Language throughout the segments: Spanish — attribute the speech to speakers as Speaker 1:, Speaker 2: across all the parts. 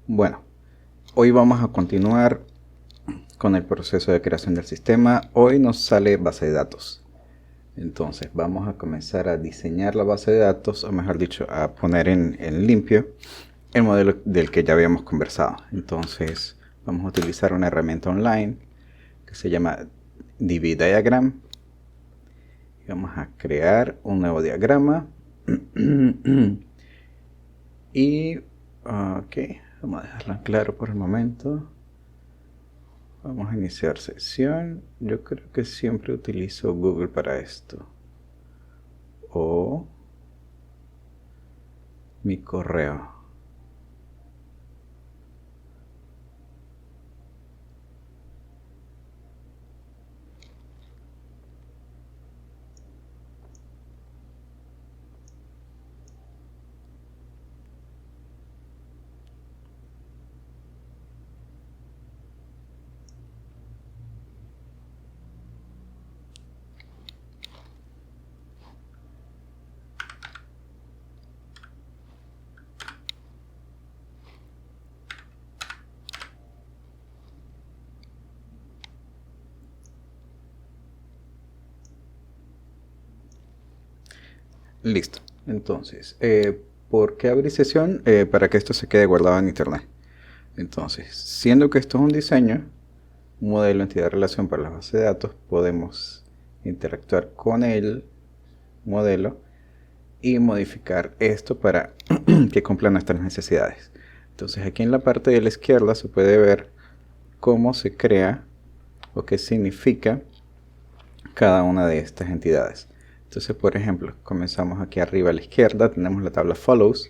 Speaker 1: Bueno, hoy vamos a continuar con el proceso de creación del sistema. Hoy nos sale base de datos. Entonces vamos a comenzar a diseñar la base de datos, o mejor dicho, a poner en limpio el modelo del que ya habíamos conversado. Entonces vamos a utilizar una herramienta online que se llama DB Diagram. Y vamos a crear un nuevo diagrama. Y ok, vamos a dejarlo claro por el momento. Vamos a iniciar sesión. Yo creo que siempre utilizo Google para esto. O mi correo. Listo. Entonces, ¿por qué abrir sesión? Para que esto se quede guardado en internet. Entonces, siendo que esto es un diseño, un modelo, entidad, relación para la base de datos, podemos interactuar con el modelo y modificar esto para que cumpla nuestras necesidades. Entonces, aquí en la parte de la izquierda se puede ver cómo se crea o qué significa cada una de estas entidades. Entonces, por ejemplo, comenzamos aquí arriba a la izquierda, tenemos la tabla follows.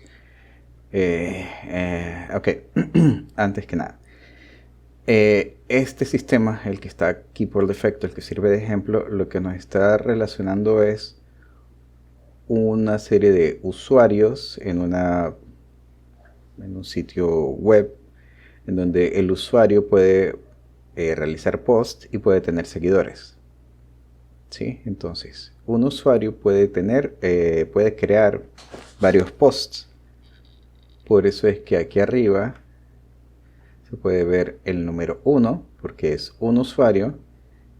Speaker 1: Ok, antes que nada, este sistema, el que está aquí por defecto, el que sirve de ejemplo, lo que nos está relacionando es una serie de usuarios en un sitio web en donde el usuario puede realizar posts y puede tener seguidores. ¿Sí? Entonces, un usuario puede crear varios posts. Por eso es que aquí arriba se puede ver el número 1, porque es un usuario,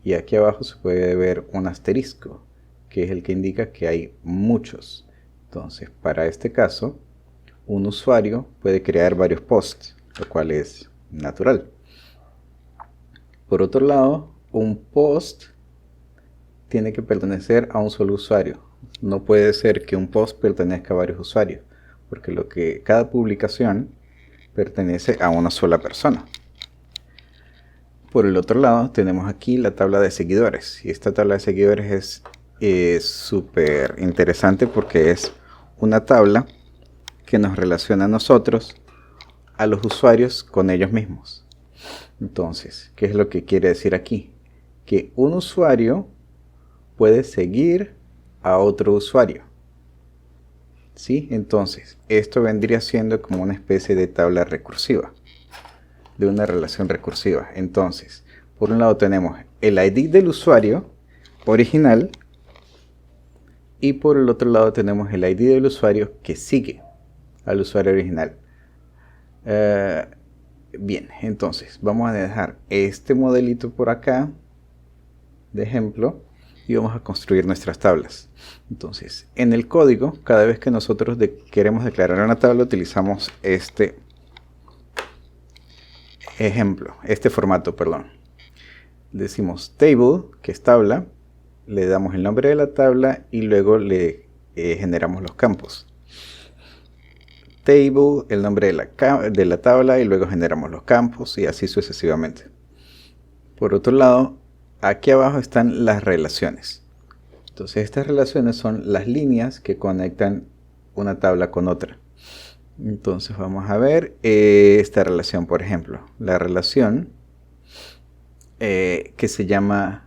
Speaker 1: y aquí abajo se puede ver un asterisco, que es el que indica que hay muchos. Entonces, para este caso, un usuario puede crear varios posts, lo cual es natural. Por otro lado, un post tiene que pertenecer a un solo usuario. No puede ser que un post pertenezca a varios usuarios, porque cada publicación pertenece a una sola persona. Por el otro lado, tenemos aquí la tabla de seguidores. Y esta tabla de seguidores es súper interesante porque es una tabla que nos relaciona a nosotros, a los usuarios, con ellos mismos. Entonces, ¿qué es lo que quiere decir aquí? Que un usuario puede seguir a otro usuario. ¿Sí? Entonces, esto vendría siendo como una especie de tabla recursiva, de una relación recursiva. Entonces, por un lado tenemos el ID del usuario original y por el otro lado tenemos el ID del usuario que sigue al usuario original. Bien, entonces vamos a dejar este modelito por acá de ejemplo y vamos a construir nuestras tablas. Entonces, en el código, cada vez que nosotros queremos declarar una tabla, utilizamos este formato, perdón. Decimos table, que es tabla, le damos el nombre de la tabla y luego le generamos los campos. Table, el nombre de la tabla y luego generamos los campos y así sucesivamente. Por otro lado, aquí abajo están las relaciones. Entonces estas relaciones son las líneas que conectan una tabla con otra. Entonces vamos a ver esta relación, por ejemplo. La relación que se llama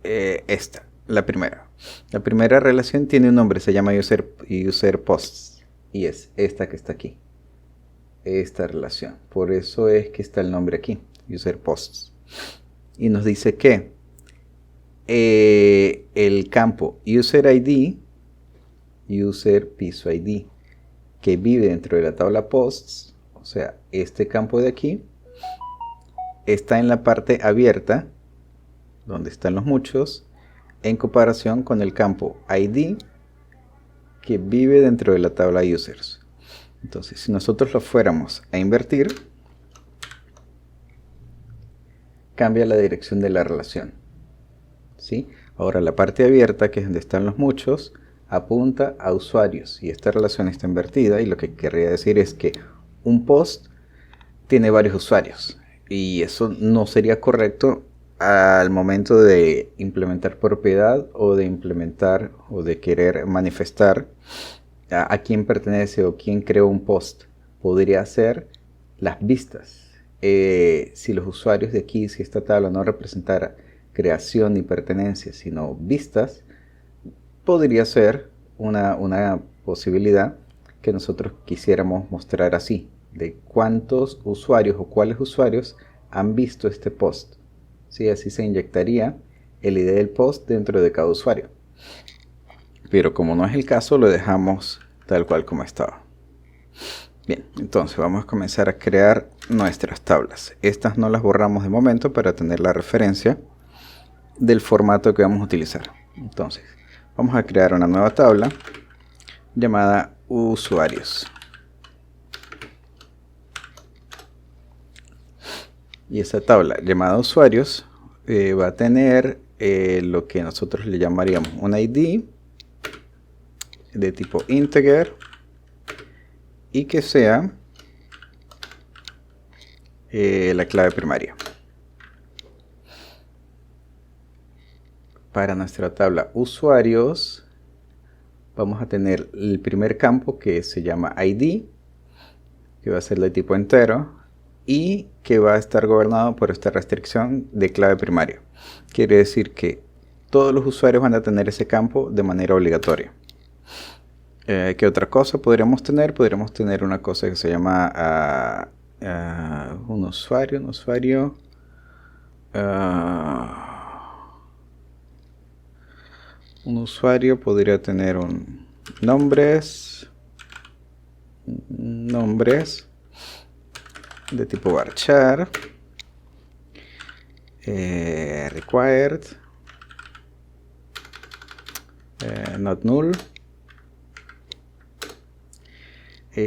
Speaker 1: esta, la primera. La primera relación tiene un nombre, se llama user posts y es esta que está aquí. Esta relación. Por eso es que está el nombre aquí, user posts. Y nos dice que el campo user ID user piso ID, que vive dentro de la tabla posts. O sea, este campo de aquí está en la parte abierta, donde están los muchos, en comparación con el campo ID, que vive dentro de la tabla users. Entonces, si nosotros lo fuéramos a invertir, cambia la dirección de la relación, ¿sí? Ahora la parte abierta, que es donde están los muchos, apunta a usuarios, y esta relación está invertida, y lo que querría decir es que un post tiene varios usuarios, y eso no sería correcto al momento de implementar propiedad, o de implementar o de querer manifestar a quién pertenece o quién creó un post. Podría ser las vistas. Si los usuarios de aquí, si esta tabla no representara creación ni pertenencia, sino vistas, podría ser una posibilidad que nosotros quisiéramos mostrar así, de cuántos usuarios o cuáles usuarios han visto este post. ¿Sí? Así se inyectaría el ID del post dentro de cada usuario. Pero como no es el caso, lo dejamos tal cual como estaba. Bien, entonces vamos a comenzar a crear nuestras tablas. Estas no las borramos de momento para tener la referencia del formato que vamos a utilizar. Entonces, vamos a crear una nueva tabla llamada usuarios. Y esa tabla llamada usuarios va a tener lo que nosotros le llamaríamos un ID de tipo integer y que sea la clave primaria. Para nuestra tabla usuarios vamos a tener el primer campo, que se llama ID, que va a ser de tipo entero y que va a estar gobernado por esta restricción de clave primaria. Quiere decir que todos los usuarios van a tener ese campo de manera obligatoria. ¿Qué otra cosa podríamos tener? Podríamos tener una cosa que se llama un usuario. Un usuario podría tener un nombres de tipo varchar, required, not null.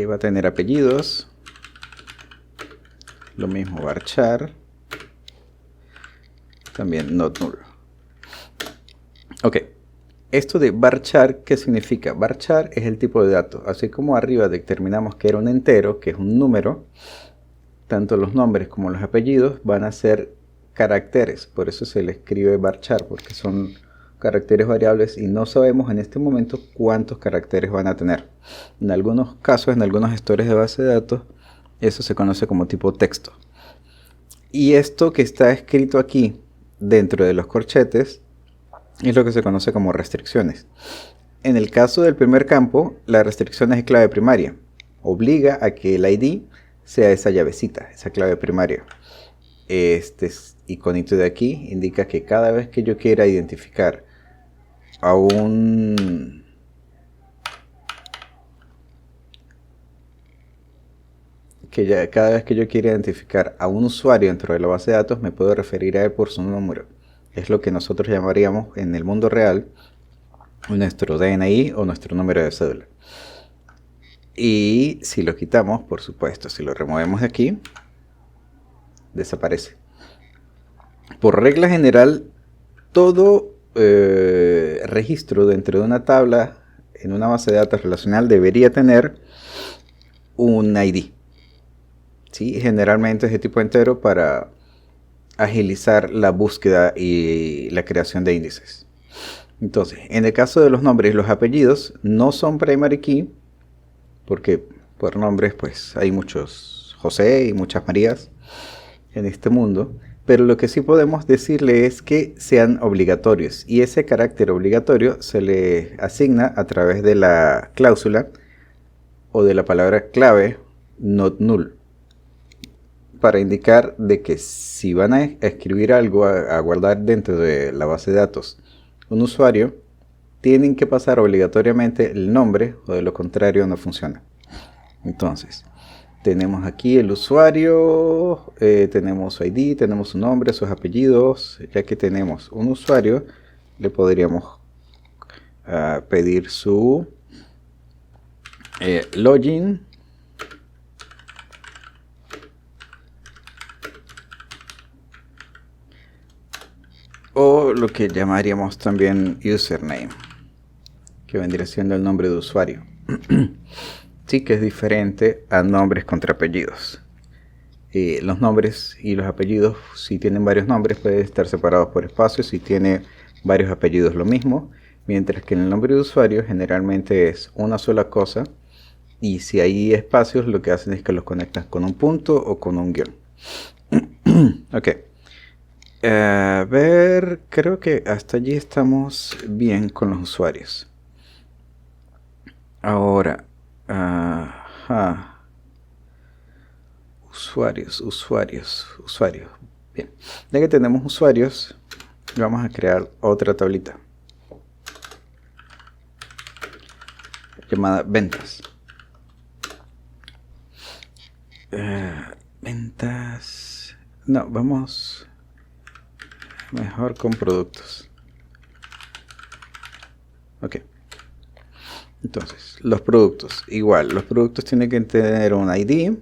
Speaker 1: Va a tener apellidos, lo mismo varchar, también not null. Ok, esto de varchar, ¿qué significa? Varchar es el tipo de dato. Así como arriba determinamos que era un entero, que es un número, tanto los nombres como los apellidos van a ser caracteres. Por eso se le escribe varchar, porque son caracteres variables y no sabemos en este momento cuántos caracteres van a tener. En algunos casos, en algunos gestores de base de datos, eso se conoce como tipo texto. Y esto que está escrito aquí dentro de los corchetes es lo que se conoce como restricciones. En el caso del primer campo, la restricción es de clave primaria. Obliga a que el ID sea esa llavecita, esa clave primaria. Este iconito de aquí indica que cada vez que yo quiera identificar a cada vez que yo quiera identificar a un usuario dentro de la base de datos, me puedo referir a él por su número. Es lo que nosotros llamaríamos en el mundo real nuestro DNI o nuestro número de cédula. Y si lo quitamos, por supuesto, si lo removemos de aquí, desaparece. Por regla general, todo registro dentro de una tabla en una base de datos relacional debería tener un ID. ¿Sí? Generalmente es de tipo entero para agilizar la búsqueda y la creación de índices. Entonces, en el caso de los nombres y los apellidos, no son primary key, porque por nombres pues hay muchos José y muchas Marías en este mundo, pero lo que sí podemos decirle es que sean obligatorios, y ese carácter obligatorio se le asigna a través de la cláusula o de la palabra clave not null, para indicar de que si van a escribir algo, a guardar dentro de la base de datos un usuario, tienen que pasar obligatoriamente el nombre, o de lo contrario no funciona. Entonces, tenemos aquí el usuario, tenemos su ID, tenemos su nombre, sus apellidos. Ya que tenemos un usuario, le podríamos pedir su login, o lo que llamaríamos también username, que vendría siendo el nombre de usuario. Sí, que es diferente a nombres contra apellidos. Los nombres y los apellidos, si tienen varios nombres, pueden estar separados por espacios. Si tiene varios apellidos, lo mismo. Mientras que en el nombre de usuario generalmente es una sola cosa. Y si hay espacios, lo que hacen es que los conectas con un punto o con un guión. Ok. A ver, creo que hasta allí estamos bien con los usuarios. Ahora, usuarios. Bien, ya que tenemos usuarios, vamos a crear otra tablita llamada ventas. Ventas. No, vamos mejor con productos. Ok. Entonces, los productos. Igual, los productos tienen que tener un ID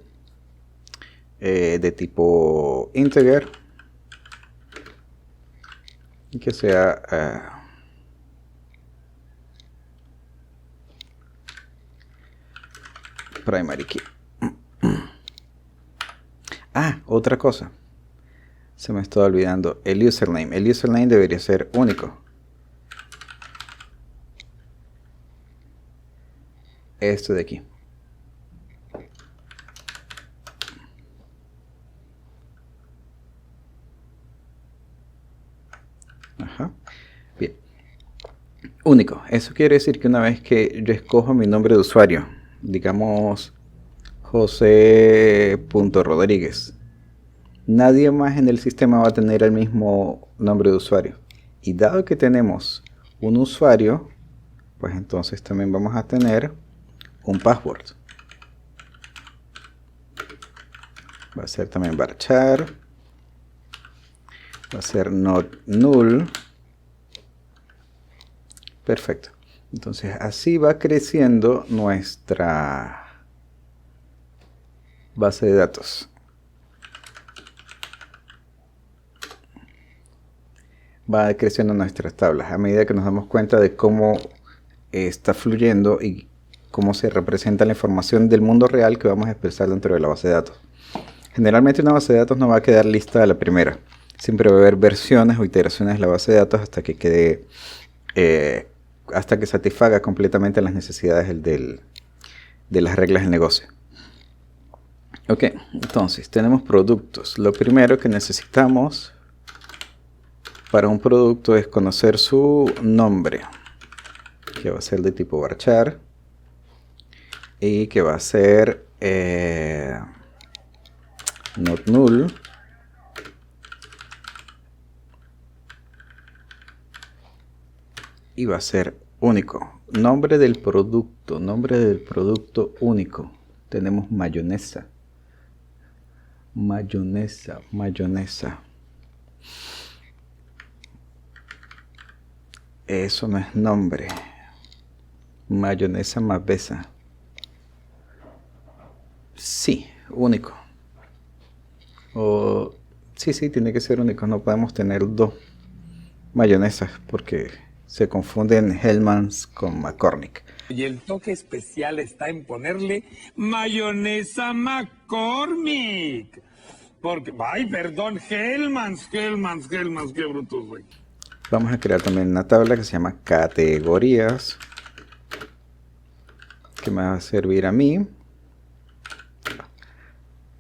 Speaker 1: de tipo integer. Y que sea primary key. Otra cosa. Se me estaba olvidando el username. El username debería ser único. Esto de aquí. Ajá. Bien. Único. Eso quiere decir que una vez que yo escojo mi nombre de usuario, digamos José.Rodríguez, nadie más en el sistema va a tener el mismo nombre de usuario. Y dado que tenemos un usuario, pues entonces también vamos a tener un password. Va a ser también varchar. Va a ser not null. Perfecto. Entonces así va creciendo nuestra base de datos. Va creciendo nuestras tablas a medida que nos damos cuenta de cómo está fluyendo y cómo se representa la información del mundo real que vamos a expresar dentro de la base de datos. Generalmente una base de datos no va a quedar lista a la primera. Siempre va a haber versiones o iteraciones de la base de datos hasta que quede, hasta que satisfaga completamente las necesidades de las reglas del negocio. Ok, entonces tenemos productos. Lo primero que necesitamos para un producto es conocer su nombre, que va a ser de tipo varchar y que va a ser not null. Y va a ser único. Nombre del producto único. Tenemos mayonesa. Eso no es nombre. Mayonesa más besa. Sí, único. Sí, tiene que ser único. No podemos tener dos mayonesas porque se confunden Hellmann's con McCormick.
Speaker 2: Y el toque especial está en ponerle mayonesa McCormick. Porque, ay, perdón, Hellmann's, qué brutos, güey.
Speaker 1: Vamos a crear también una tabla que se llama categorías, que me va a servir a mí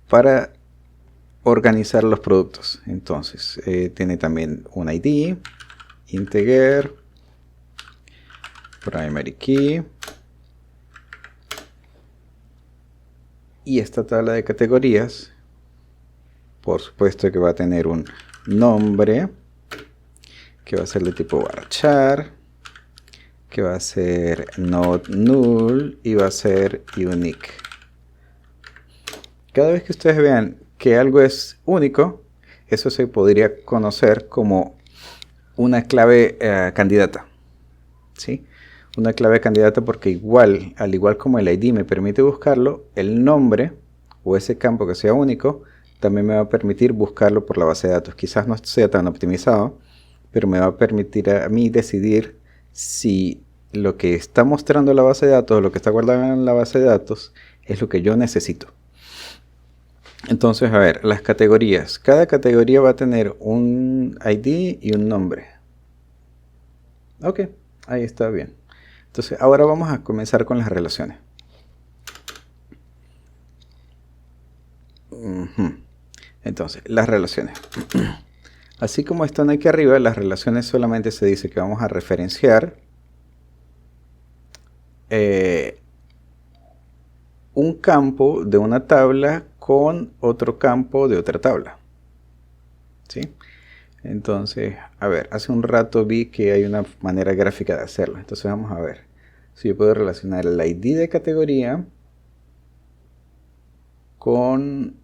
Speaker 1: para organizar los productos. Entonces, tiene también un ID, integer, primary key, y esta tabla de categorías, por supuesto que va a tener un nombre, que va a ser de tipo varchar, que que va a ser not null y va a ser unique. Cada vez que ustedes vean que algo es único, eso se podría conocer como una clave candidata, ¿sí? Una clave candidata porque igual, al igual como el ID me permite buscarlo, el nombre o ese campo que sea único también me va a permitir buscarlo por la base de datos. Quizás no sea tan optimizado, pero me va a permitir a mí decidir si lo que está mostrando la base de datos, lo que está guardado en la base de datos, es lo que yo necesito. Entonces, a ver, las categorías. Cada categoría va a tener un ID y un nombre. Ok, ahí está bien. Entonces, ahora vamos a comenzar con las relaciones. Entonces, las relaciones. Así como están aquí arriba, las relaciones solamente se dice que vamos a referenciar un campo de una tabla con otro campo de otra tabla. ¿Sí? Entonces, a ver, hace un rato vi que hay una manera gráfica de hacerlo. Entonces vamos a ver si yo puedo relacionar el ID de categoría con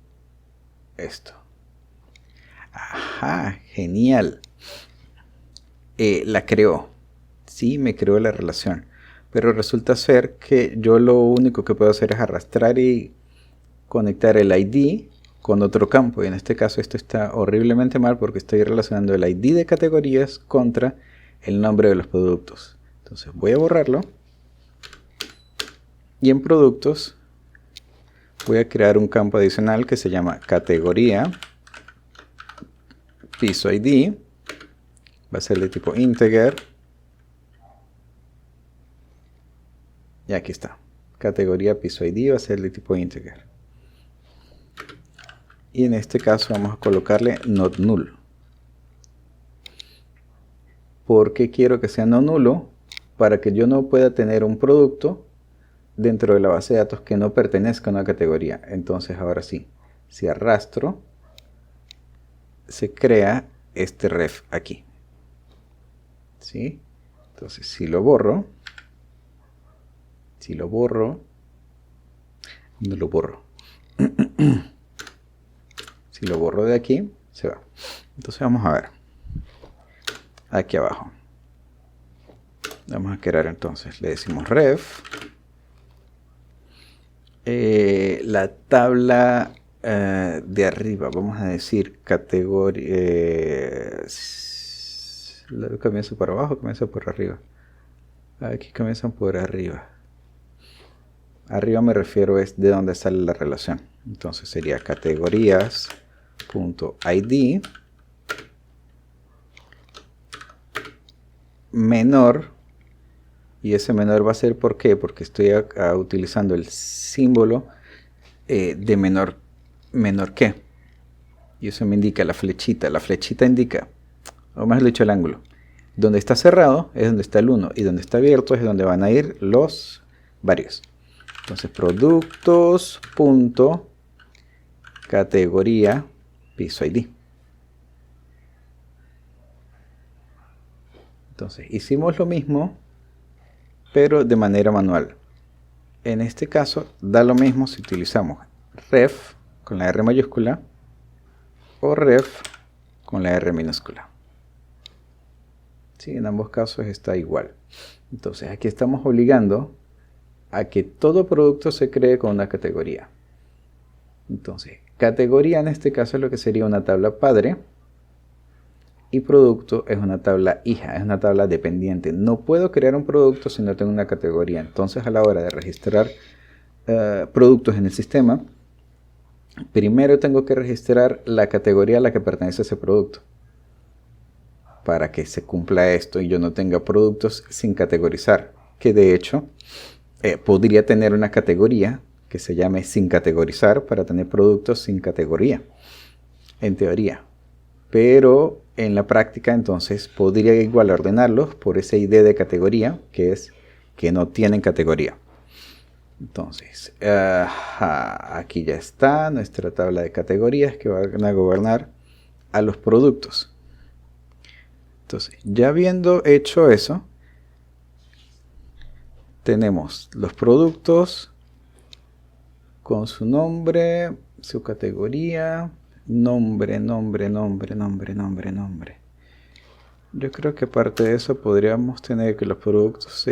Speaker 1: esto. Ajá, genial. La creó. Sí, me creó la relación. Pero resulta ser que yo lo único que puedo hacer es arrastrar y conectar el ID con otro campo. Y en este caso esto está horriblemente mal porque estoy relacionando el ID de categorías contra el nombre de los productos. Entonces voy a borrarlo. Y en productos voy a crear un campo adicional que se llama categoría piso ID. Va a ser de tipo integer. Y aquí está. Categoría piso ID va a ser de tipo integer. Y en este caso vamos a colocarle not null. ¿Por qué quiero que sea no nulo? Para que yo no pueda tener un producto dentro de la base de datos que no pertenezca a una categoría. Entonces ahora sí, si arrastro, se crea este ref aquí. ¿Sí? Entonces si lo borro, no lo borro. Si lo borro de aquí, se va. Entonces vamos a ver. Aquí abajo. Vamos a crear entonces. Le decimos ref. La tabla de arriba, vamos a decir categoría. ¿Comienza por abajo o comienza por arriba? Aquí comienzan por arriba. Arriba me refiero es de donde sale la relación. Entonces sería categorías.id menor. Y ese menor va a ser ¿por qué? Porque estoy utilizando el símbolo de menor que. Y eso me indica la flechita. La flechita indica, o más dicho, el ángulo. Donde está cerrado es donde está el 1. Y donde está abierto es donde van a ir los varios. Entonces, productos.categoría piso ID. Entonces, hicimos lo mismo, pero de manera manual. En este caso, da lo mismo si utilizamos ref con la R mayúscula o ref con la R minúscula. Sí, en ambos casos está igual. Entonces, aquí estamos obligando a que todo producto se cree con una categoría. Entonces, categoría en este caso es lo que sería una tabla padre y producto es una tabla hija, es una tabla dependiente. No puedo crear un producto si no tengo una categoría. Entonces, a la hora de registrar productos en el sistema, primero tengo que registrar la categoría a la que pertenece ese producto para que se cumpla esto y yo no tenga productos sin categorizar, que de hecho podría tener una categoría que se llame sin categorizar para tener productos sin categoría, en teoría. Pero en la práctica entonces podría igual ordenarlos por ese ID de categoría, que es que no tienen categoría. Entonces, aquí ya está nuestra tabla de categorías que van a gobernar a los productos. Entonces, ya habiendo hecho eso, tenemos los productos con su nombre, su categoría, nombre. Yo creo que aparte de eso podríamos tener que los productos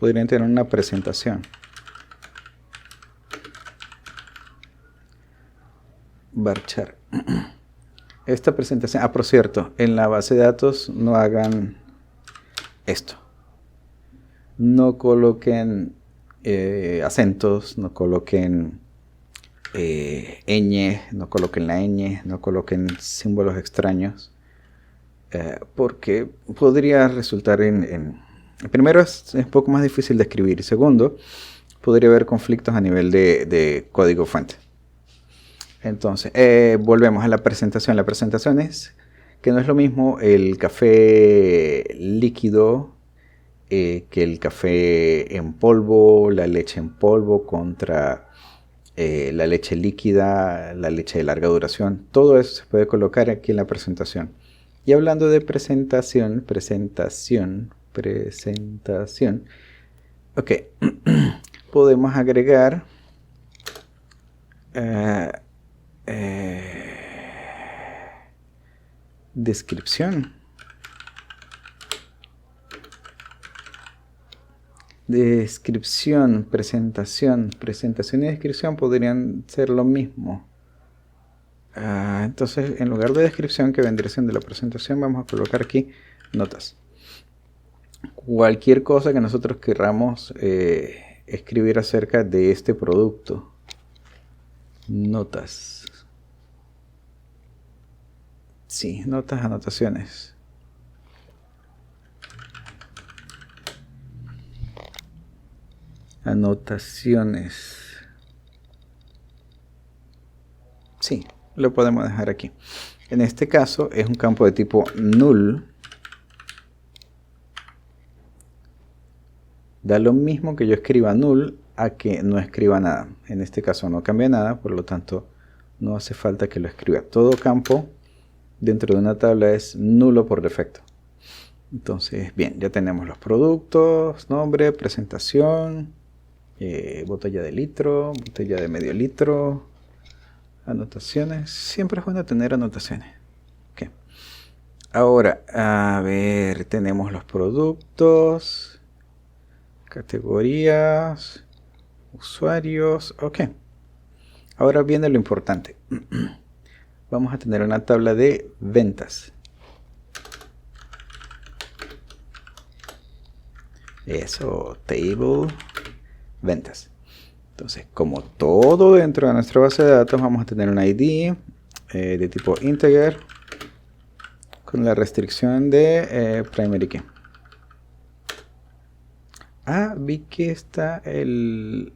Speaker 1: podrían tener una presentación. Varchar. Esta presentación, por cierto, en la base de datos no hagan esto. No coloquen acentos, no coloquen ñ, no coloquen la ñ, no coloquen símbolos extraños, porque podría resultar primero es un poco más difícil de escribir, y segundo, podría haber conflictos a nivel de código fuente. Entonces, volvemos a la presentación. La presentación es que no es lo mismo el café líquido que el café en polvo, la leche en polvo contra la leche líquida, la leche de larga duración. Todo eso se puede colocar aquí en la presentación. Y hablando de presentación, ok, podemos agregar descripción. Descripción, presentación y descripción podrían ser lo mismo. Entonces, en lugar de descripción, que vendría siendo la presentación, vamos a colocar aquí notas. Cualquier cosa que nosotros queramos escribir acerca de este producto. Notas. Sí, notas, anotaciones. Anotaciones. Sí, lo podemos dejar aquí. En este caso es un campo de tipo null. Da lo mismo que yo escriba null a que no escriba nada. En este caso no cambia nada, por lo tanto no hace falta que lo escriba. Todo campo dentro de una tabla es nulo por defecto. Entonces, bien, ya tenemos los productos, nombre, presentación, botella de litro, botella de medio litro, anotaciones. Siempre es bueno tener anotaciones. Okay. Ahora, a ver, tenemos los productos, categorías, usuarios. Ok. Ahora viene lo importante. Vamos a tener una tabla de ventas. Eso, table, ventas. Entonces, como todo dentro de nuestra base de datos, vamos a tener un ID de tipo integer con la restricción de primary key. Vi que está el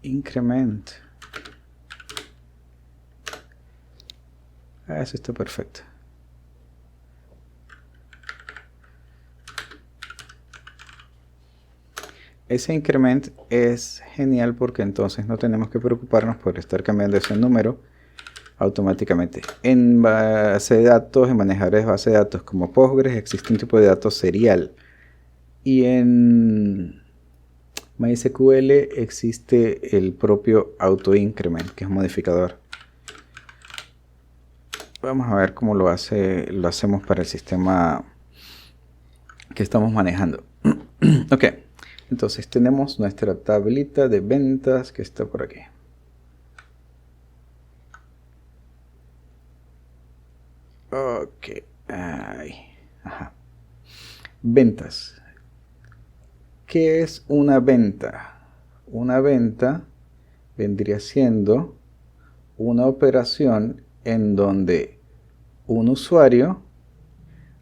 Speaker 1: increment. Eso está perfecto. Ese increment es genial porque entonces no tenemos que preocuparnos por estar cambiando ese número automáticamente. En base de datos, en manejadores de base de datos como Postgres, existe un tipo de datos serial. Y en MySQL existe el propio autoincrement, que es un modificador. Vamos a ver cómo lo hacemos para el sistema que estamos manejando. Ok. Entonces tenemos nuestra tablita de ventas que está por aquí. Ok. Ajá. Ventas. ¿Qué es una venta? Una venta vendría siendo una operación en donde un usuario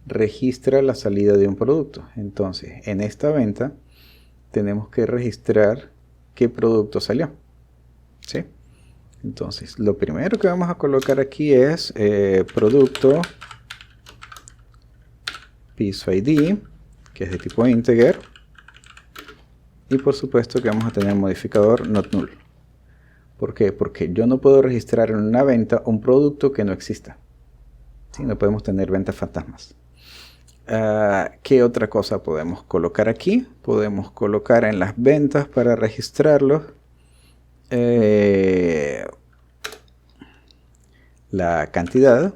Speaker 1: registra la salida de un producto. Entonces, en esta venta tenemos que registrar qué producto salió. ¿Sí? Entonces, lo primero que vamos a colocar aquí es producto piso ID, que es de tipo integer. Y por supuesto que vamos a tener modificador not null. ¿Por qué? Porque yo no puedo registrar en una venta un producto que no exista. ¿Sí? No podemos tener ventas fantasmas. ¿Qué otra cosa podemos colocar aquí? Podemos colocar en las ventas para registrarlos la cantidad,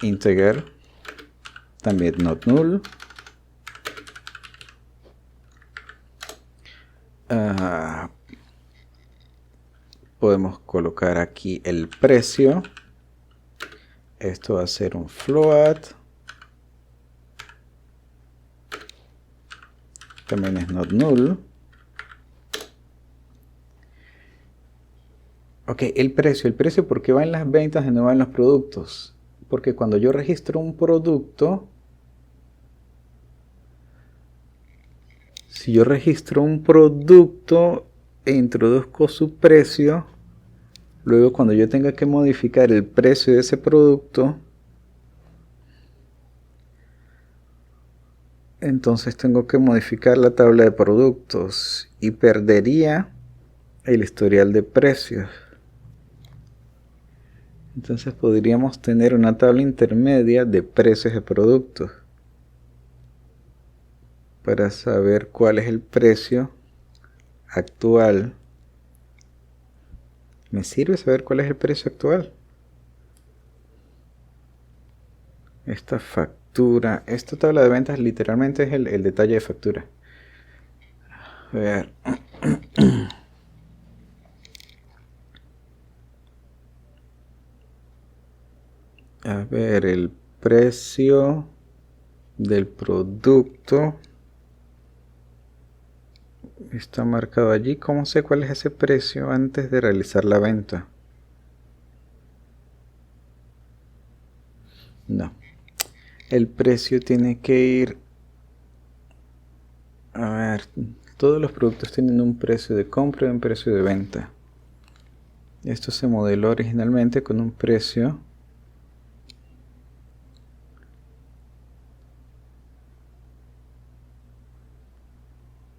Speaker 1: integer, también not null. Podemos colocar aquí el precio. Esto va a ser un float. También es not null. Ok, el precio porque va en las ventas y no va en los productos. Porque cuando yo registro un producto, si yo registro un producto e introduzco su precio, luego cuando yo tenga que modificar el precio de ese producto, entonces tengo que modificar la tabla de productos y perdería el historial de precios. Entonces podríamos tener una tabla intermedia de precios de productos para saber cuál es el precio actual. ¿Me sirve saber cuál es el precio actual? Esta factura, esta tabla de ventas literalmente es el detalle de factura. A ver. A ver, el precio del producto está marcado allí. ¿Cómo sé cuál es ese precio antes de realizar la venta? No. El precio tiene que ir... A ver, todos los productos tienen un precio de compra y un precio de venta. Esto se modeló originalmente con un precio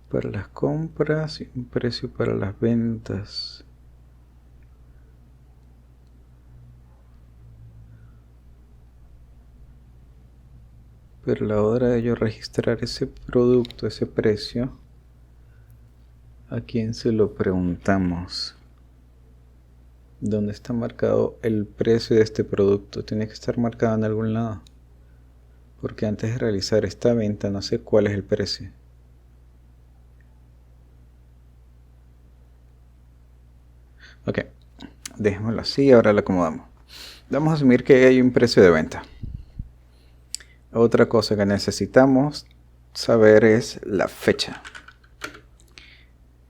Speaker 1: para las compras y un precio para las ventas. Pero a la hora de yo registrar ese producto, ese precio, ¿a quién se lo preguntamos? ¿Dónde está marcado el precio de este producto? Tiene que estar marcado en algún lado. Porque antes de realizar esta venta no sé cuál es el precio. Ok, dejémoslo así, ahora lo acomodamos. Vamos a asumir que hay un precio de venta. Otra cosa que necesitamos saber es la fecha.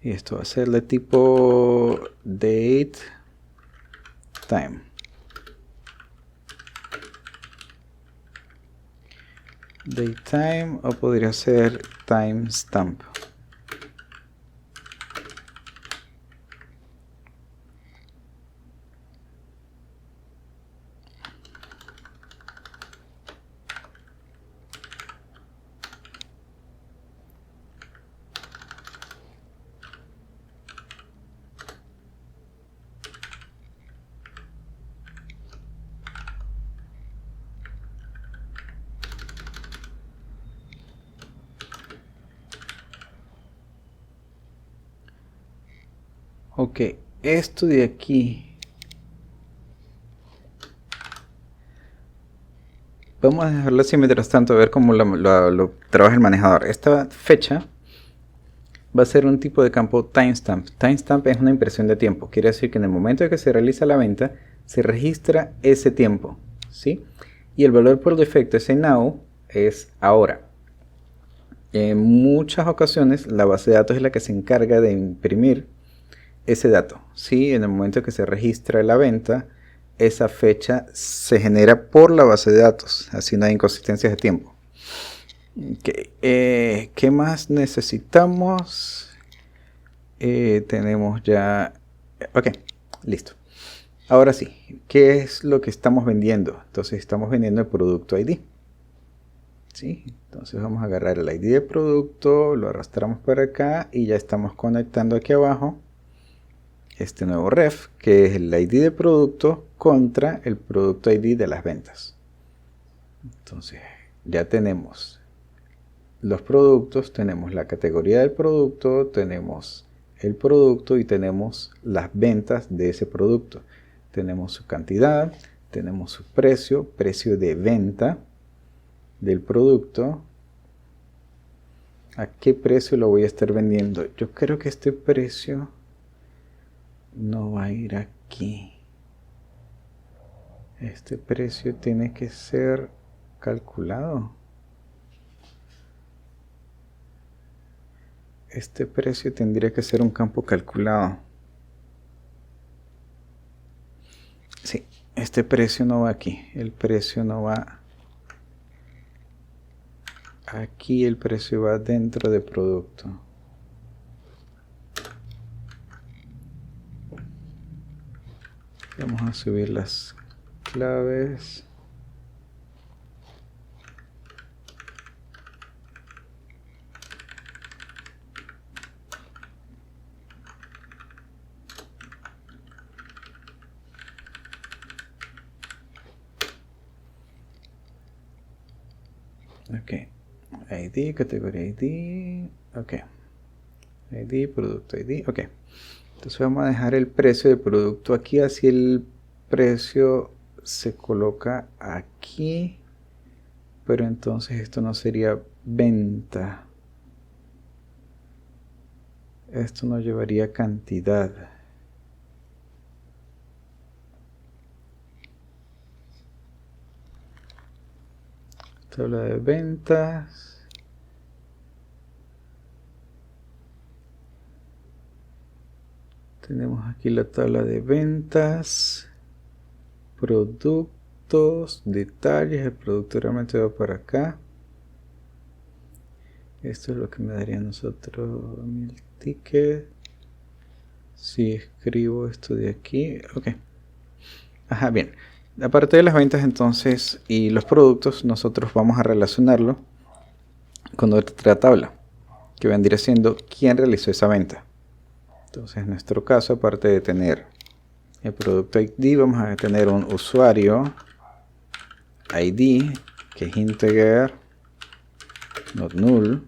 Speaker 1: Y esto va a ser de tipo date time. Date time o podría ser timestamp. Ok, esto de aquí. Vamos a dejarlo así mientras tanto, a ver cómo lo trabaja el manejador. Esta fecha va a ser un tipo de campo timestamp. Timestamp es una impresión de tiempo. Quiere decir que en el momento en que se realiza la venta, se registra ese tiempo, ¿sí? Y el valor por defecto, ese now, es ahora. En muchas ocasiones, la base de datos es la que se encarga de imprimir ese dato, ¿sí? En el momento que se registra la venta, esa fecha se genera por la base de datos, así no hay inconsistencias de tiempo. Okay. ¿Qué más necesitamos? Tenemos ya... Ok, listo. Ahora sí, ¿qué es lo que estamos vendiendo? Entonces estamos vendiendo el producto ID. ¿Sí? Entonces vamos a agarrar el ID de producto, lo arrastramos para acá y ya estamos conectando aquí abajo este nuevo ref, que es el ID de producto contra el producto ID de las ventas. Entonces, ya tenemos los productos, tenemos la categoría del producto, tenemos el producto y tenemos las ventas de ese producto. Tenemos su cantidad, tenemos su precio, precio de venta del producto. ¿A qué precio lo voy a estar vendiendo? Yo creo que este precio no va a ir aquí. Este precio tiene que ser calculado. Este precio tendría que ser un campo calculado. Sí, este precio no va aquí. El precio no va aquí. El precio va dentro de producto. Vamos a subir las claves. Ok, ID, categoría ID, ok, ID, producto ID, ok. Entonces vamos a dejar el precio del producto aquí, así el precio se coloca aquí, pero entonces esto no sería venta. Esto no llevaría cantidad. Tabla de ventas. Tenemos aquí la tabla de ventas. Productos, detalles. El producto realmente va para acá. Esto es lo que me daría a nosotros el ticket. Si escribo esto de aquí, ok. Ajá, bien. Aparte de las ventas entonces y los productos, nosotros vamos a relacionarlo con otra tabla que vendría siendo quién realizó esa venta. Entonces en nuestro caso, aparte de tener el producto ID, vamos a tener un usuario ID que es integer, not null,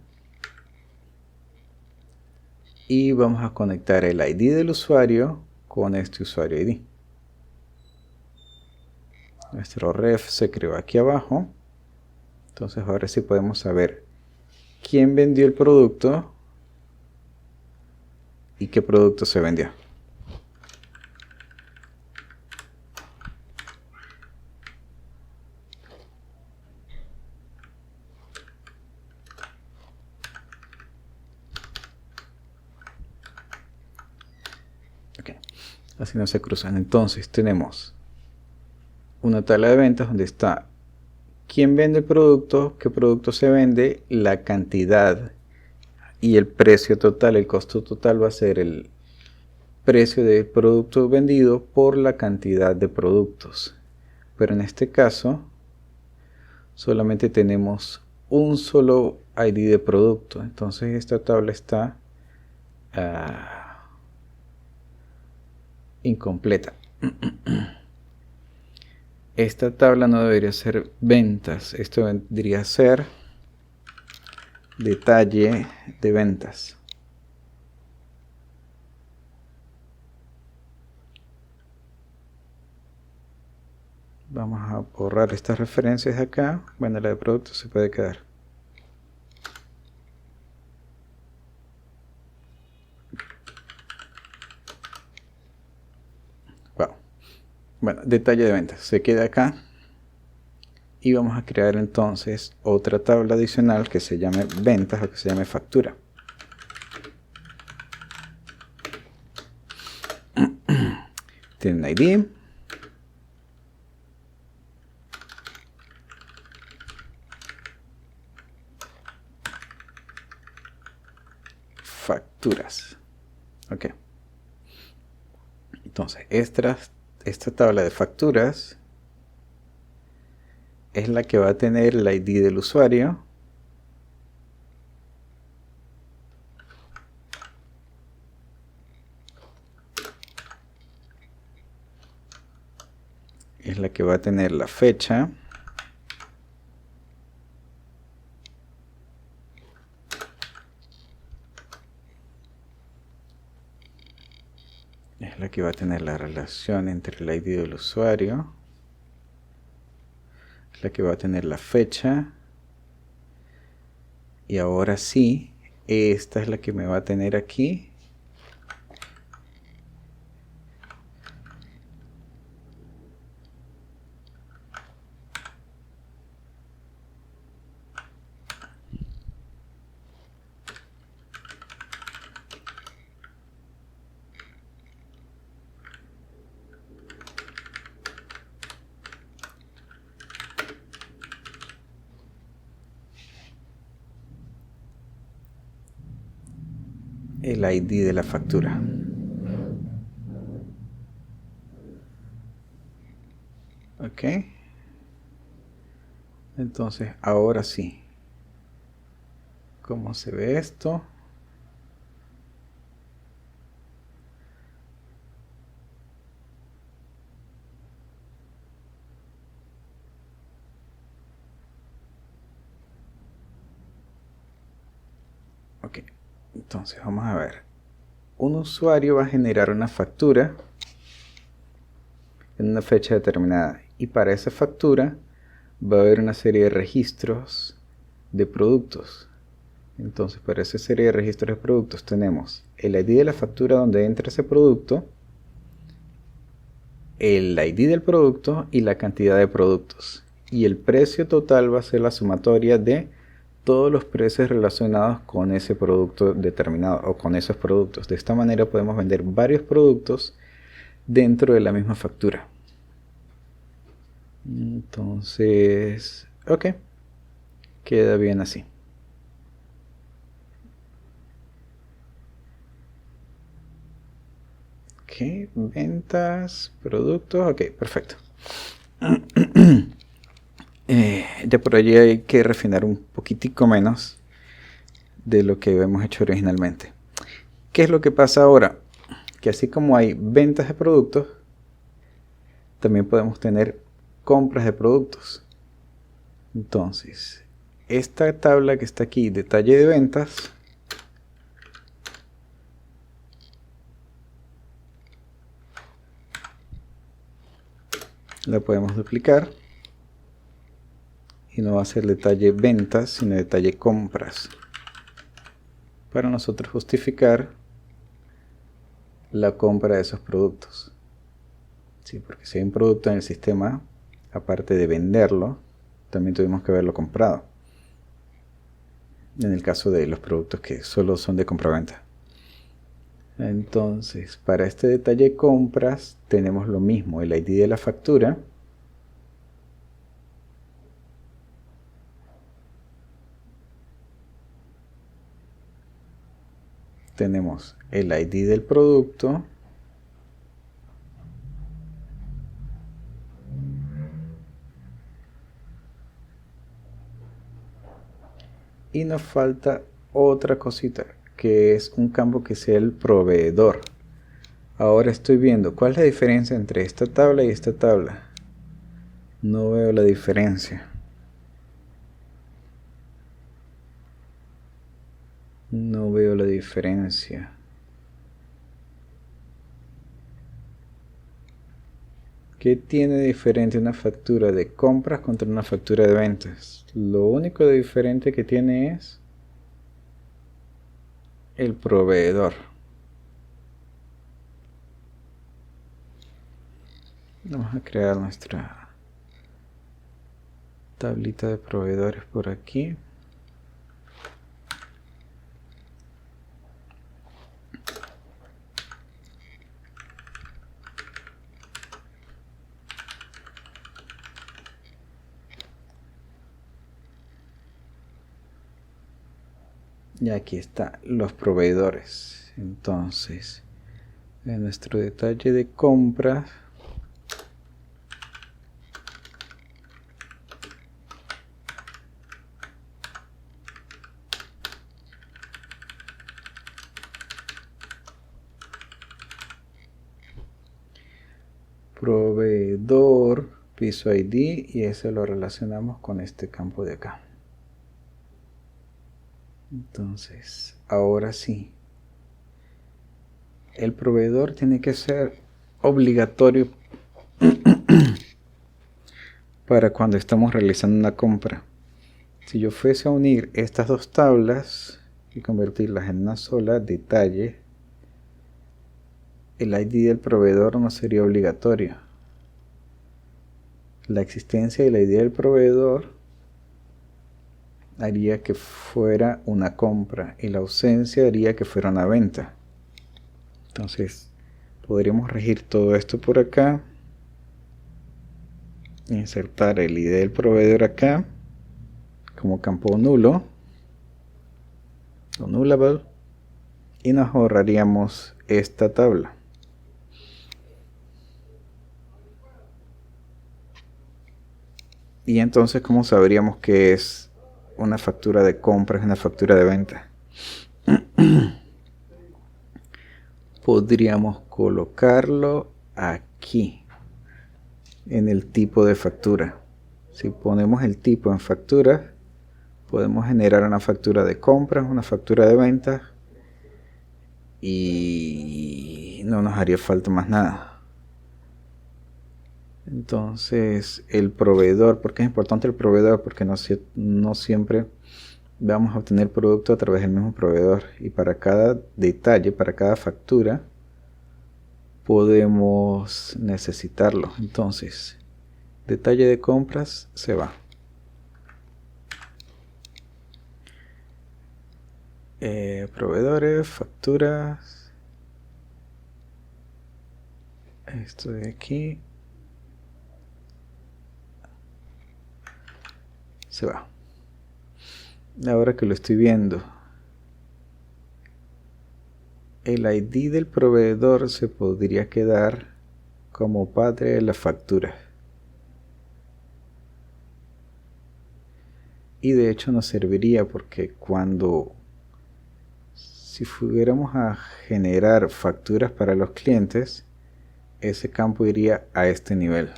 Speaker 1: y vamos a conectar el ID del usuario con este usuario ID. Nuestro ref se creó aquí abajo. Entonces ahora sí podemos saber quién vendió el producto y qué producto se vendió. Okay. Así no se cruzan. Entonces tenemos una tabla de ventas donde está quién vende el producto, qué producto se vende, la cantidad y el precio total. El costo total va a ser el precio del producto vendido por la cantidad de productos. Pero en este caso solamente tenemos un solo ID de producto. Entonces esta tabla está incompleta. Esta tabla no debería ser ventas. Esto vendría a ser detalle de ventas. Vamos a borrar estas referencias de acá. Bueno, la de producto se puede quedar. Wow. Bueno, detalle de ventas se queda acá. Y vamos a crear entonces otra tabla adicional que se llame ventas o que se llame factura. Tiene un ID. Facturas. Ok. Entonces, esta tabla de facturas es la que va a tener el ID del usuario. Es la que va a tener la fecha. es la que va a tener la relación entre el ID del usuario, es la que va a tener la fecha, y ahora sí, esta es la que me va a tener aquí el ID de la factura. Ok, entonces ahora sí, ¿cómo se ve esto? Ok, entonces vamos a ver. Un usuario va a generar una factura en una fecha determinada, y para esa factura va a haber una serie de registros de productos. Entonces, para esa serie de registros de productos tenemos el ID de la factura donde entra ese producto, el ID del producto y la cantidad de productos. Y el precio total va a ser la sumatoria de todos los precios relacionados con ese producto determinado o con esos productos. De esta manera podemos vender varios productos dentro de la misma factura. Entonces, ok, queda bien así. Ok, ventas, productos, ok, perfecto. Ya por allí hay que refinar un poquitico menos de lo que hemos hecho originalmente. ¿Qué es lo que pasa ahora? Que así como hay ventas de productos, también podemos tener compras de productos. Entonces, esta tabla que está aquí, detalle de ventas, la podemos duplicar y no va a ser detalle ventas, sino detalle compras, para nosotros justificar la compra de esos productos. Sí, porque si hay un producto en el sistema, aparte de venderlo, también tuvimos que haberlo comprado. En el caso de los productos que solo son de compra-venta. Entonces, para este detalle compras tenemos lo mismo, el ID de la factura, tenemos el ID del producto, y nos falta otra cosita, que es un campo que sea el proveedor. Ahora estoy viendo cuál es la diferencia entre esta tabla y esta tabla. No veo la diferencia. No veo la diferencia. ¿Qué tiene de diferente una factura de compras contra una factura de ventas? Lo único de diferente que tiene es el proveedor. Vamos a crear nuestra tablita de proveedores por aquí. Y aquí están los proveedores. Entonces, en nuestro detalle de compras, proveedor, piso ID, y ese lo relacionamos con este campo de acá. Entonces, ahora sí, el proveedor tiene que ser obligatorio para cuando estamos realizando una compra. Si yo fuese a unir estas dos tablas y convertirlas en una sola, detalle, el ID del proveedor no sería obligatorio. La existencia del ID del proveedor haría que fuera una compra y la ausencia haría que fuera una venta. Entonces podríamos regir todo esto por acá, insertar el ID del proveedor acá como campo nulo o nullable, y nos ahorraríamos esta tabla. Y entonces, ¿cómo sabríamos que es una factura de compra, es una factura de venta? Podríamos colocarlo aquí en el tipo de factura. Si ponemos el tipo en factura, podemos generar una factura de compras, una factura de ventas, y no nos haría falta más nada. Entonces el proveedor, ¿por qué es importante el proveedor? Porque no siempre vamos a obtener producto a través del mismo proveedor, y para cada detalle, para cada factura, podemos necesitarlo. Entonces, detalle de compras se va. Proveedores, facturas, esto de aquí se va. Ahora que lo estoy viendo, el ID del proveedor se podría quedar como padre de la factura, y de hecho nos serviría porque si fuéramos a generar facturas para los clientes, ese campo iría a este nivel.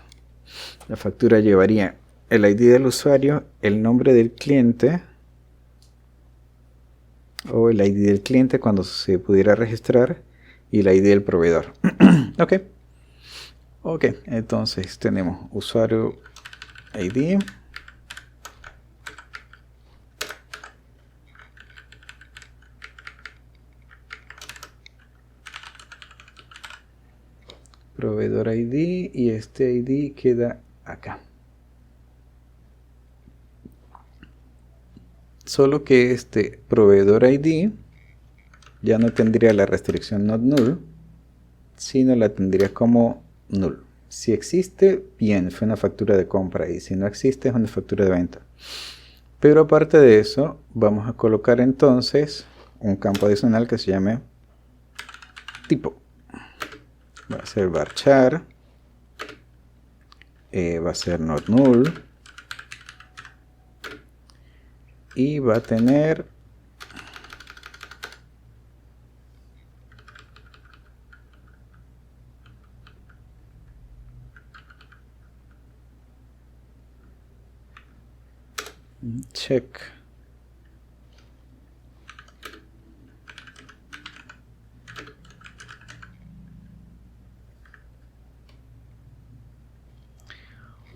Speaker 1: La factura llevaría el ID del usuario, el nombre del cliente, o el ID del cliente cuando se pudiera registrar, y el ID del proveedor. Ok, entonces tenemos usuario ID, proveedor ID, y este ID queda acá. Solo que este proveedor ID ya no tendría la restricción not null, sino la tendría como null. Si existe, bien, fue una factura de compra, y si no existe, es una factura de venta. Pero aparte de eso, vamos a colocar entonces un campo adicional que se llame tipo. Va a ser varchar, va a ser not null, y va a tener check.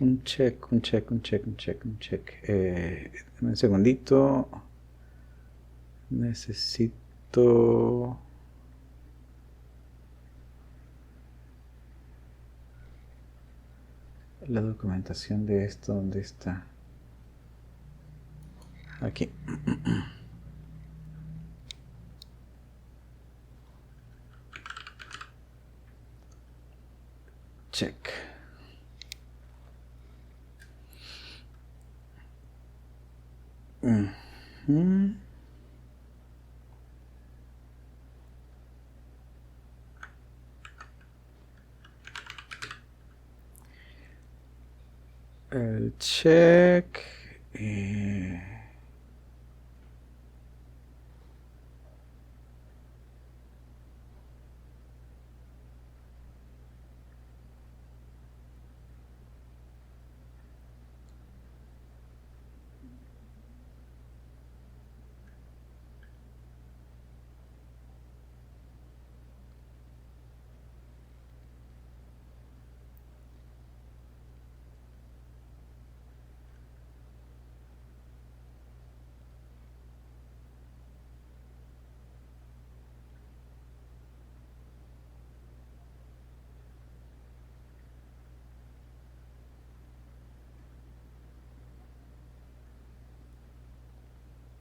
Speaker 1: Un check. Dame un segundito. Necesito la documentación de esto. ¿Dónde está? Aquí. Check. El check.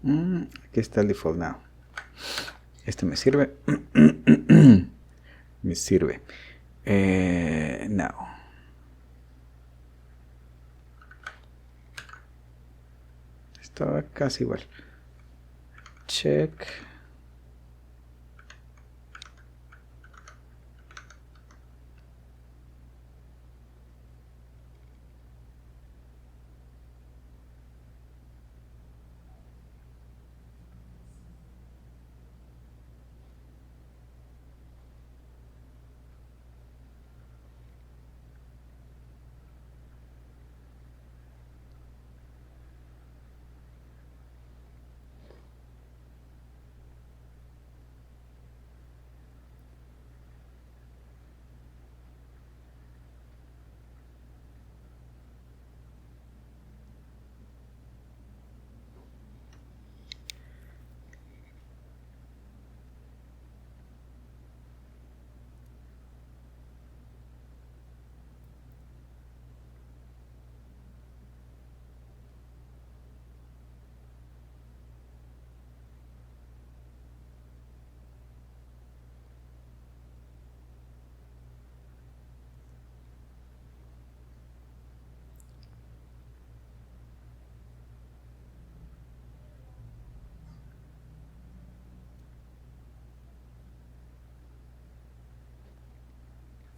Speaker 1: Aquí está el default now. Este me sirve. Me sirve. Now. Estaba casi igual. Check.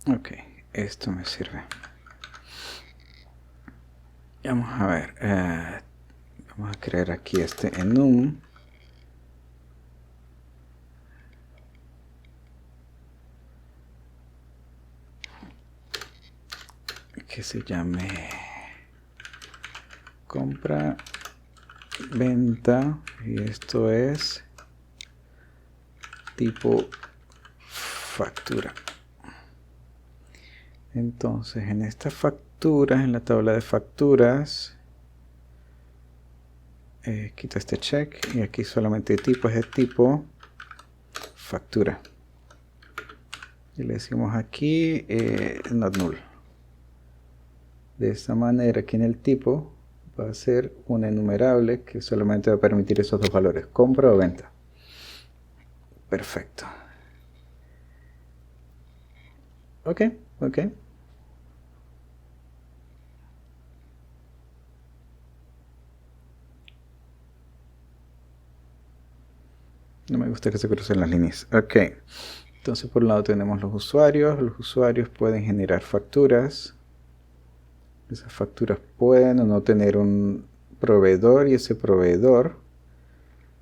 Speaker 1: Ok, esto me sirve. Vamos a ver. Vamos a crear aquí este enum. Que se llame compra, venta. Y esto es tipo factura. Entonces en esta factura, en la tabla de facturas, quita este check y aquí solamente tipo es de tipo factura. Y le decimos aquí not null. De esta manera aquí en el tipo va a ser un enumerable que solamente va a permitir esos dos valores, compra o venta. Perfecto. Ok. No me gusta que se crucen las líneas. Ok. Entonces por un lado tenemos los usuarios. Los usuarios pueden generar facturas. Esas facturas pueden o no tener un proveedor y ese proveedor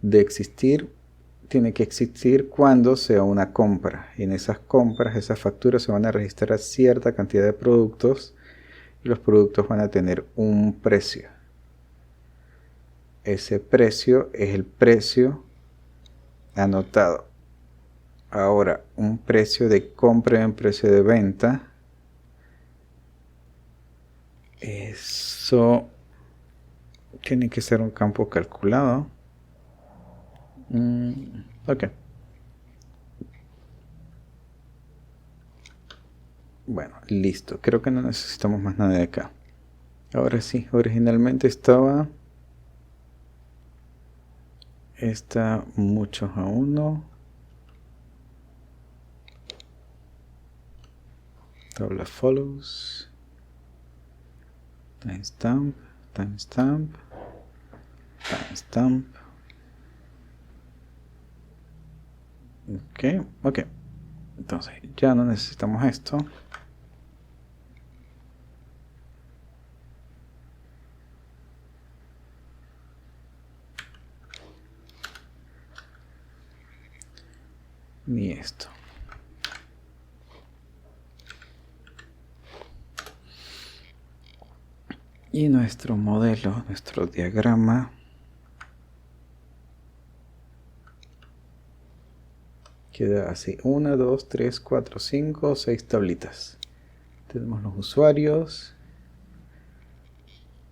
Speaker 1: de existir tiene que existir cuando sea una compra. Y en esas compras, esas facturas se van a registrar cierta cantidad de productos y los productos van a tener un precio. Ese precio es el precio anotado. Ahora, un precio de compra y un precio de venta. Eso tiene que ser un campo calculado. Ok. Bueno, listo. Creo que no necesitamos más nada de acá. Ahora sí, originalmente estaba muchos a 1. Tabla follows. Timestamp. Ok. Entonces ya no necesitamos esto. Ni esto. Y nuestro modelo, nuestro diagrama queda así: 1, 2, 3, 4, 5, 6 tablitas. Tenemos los usuarios,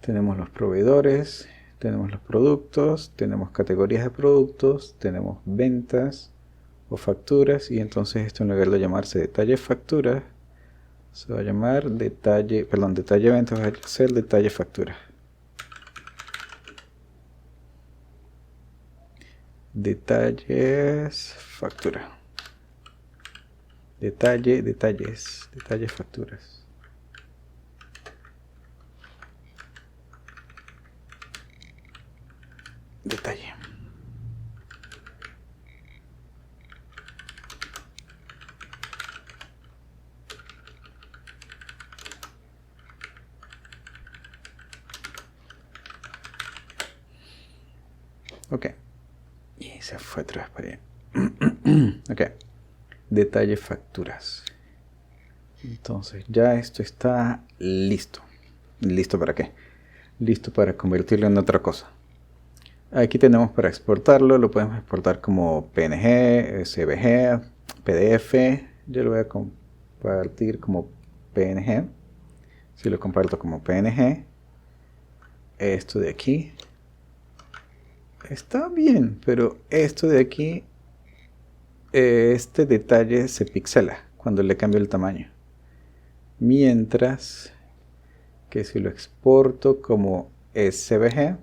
Speaker 1: tenemos los proveedores, tenemos los productos, tenemos categorías de productos, tenemos ventas o facturas, y entonces esto, en lugar de llamarse detalle factura, se va a llamar detalle ventas, va a ser detalle factura. detalles, factura. Detalles, facturas. Detalle. Ok. Y se fue otra vez para allá. Ok. Detalle facturas. Entonces ya esto está listo. ¿Listo para qué? Listo para convertirlo en otra cosa. Aquí tenemos para exportarlo. Lo podemos exportar como PNG, SVG, PDF. Yo lo voy a compartir como PNG. Si lo comparto como PNG, esto de aquí está bien, pero esto de aquí, este detalle se pixela cuando le cambio el tamaño. Mientras que si lo exporto como SVG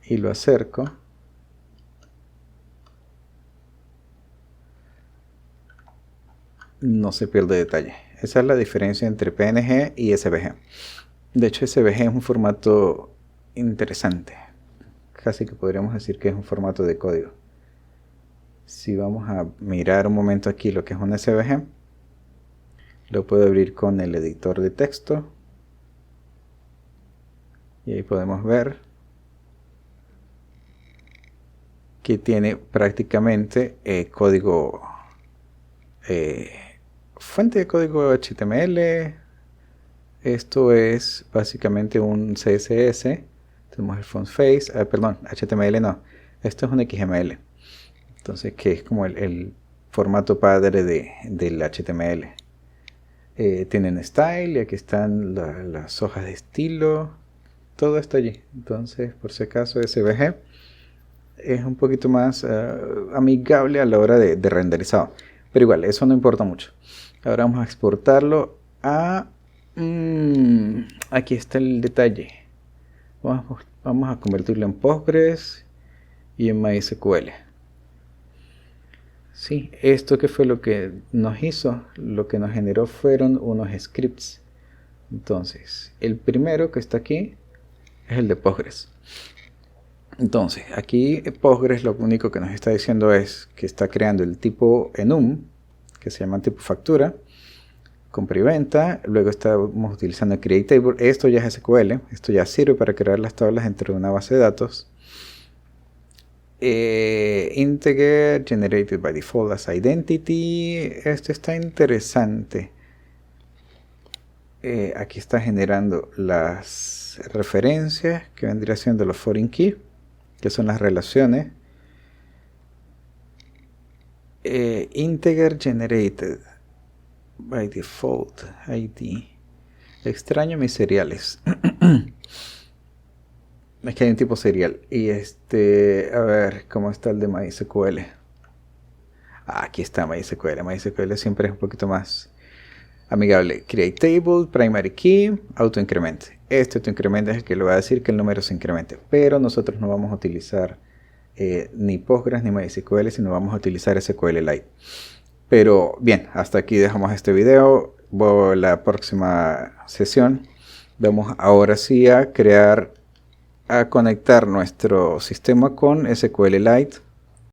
Speaker 1: y lo acerco, no se pierde detalle. Esa es la diferencia entre PNG y SVG. De hecho, SVG es un formato interesante. Casi que podríamos decir que es un formato de código. Si vamos a mirar un momento aquí lo que es un SVG, lo puedo abrir con el editor de texto. Y ahí podemos ver que tiene prácticamente código, fuente de código HTML. Esto es básicamente un CSS. Tenemos el font face, perdón, HTML no. Esto es un XML. Entonces, que es como el formato padre del HTML. Tienen style y aquí están las hojas de estilo. Todo está allí. Entonces, por si acaso, SVG es un poquito más amigable a la hora de renderizado. Pero igual, eso no importa mucho. Ahora vamos a exportarlo a... aquí está el detalle. Vamos a convertirlo en Postgres y en MySQL. Sí, esto que fue lo que nos hizo, lo que nos generó fueron unos scripts. Entonces, el primero que está aquí es el de Postgres. Entonces, aquí Postgres lo único que nos está diciendo es que está creando el tipo enum, que se llama tipo factura, compra y venta. Luego estamos utilizando el create table. Esto ya es SQL. Esto ya sirve para crear las tablas dentro de una base de datos. Integer generated by default as identity. Esto está interesante. Aquí está generando las referencias, que vendría siendo los foreign key, que son las relaciones. Integer generated by default ID. Extraño mis seriales. Es que hay un tipo serial. Y a ver, ¿cómo está el de MySQL? Aquí está MySQL. MySQL siempre es un poquito más amigable. Create table, primary key, autoincrement. Este autoincrement es el que le va a decir que el número se incremente. Pero nosotros no vamos a utilizar ni Postgres ni MySQL, sino vamos a utilizar SQLite. Pero bien, hasta aquí dejamos este video. La próxima sesión vamos ahora sí a conectar nuestro sistema con SQLite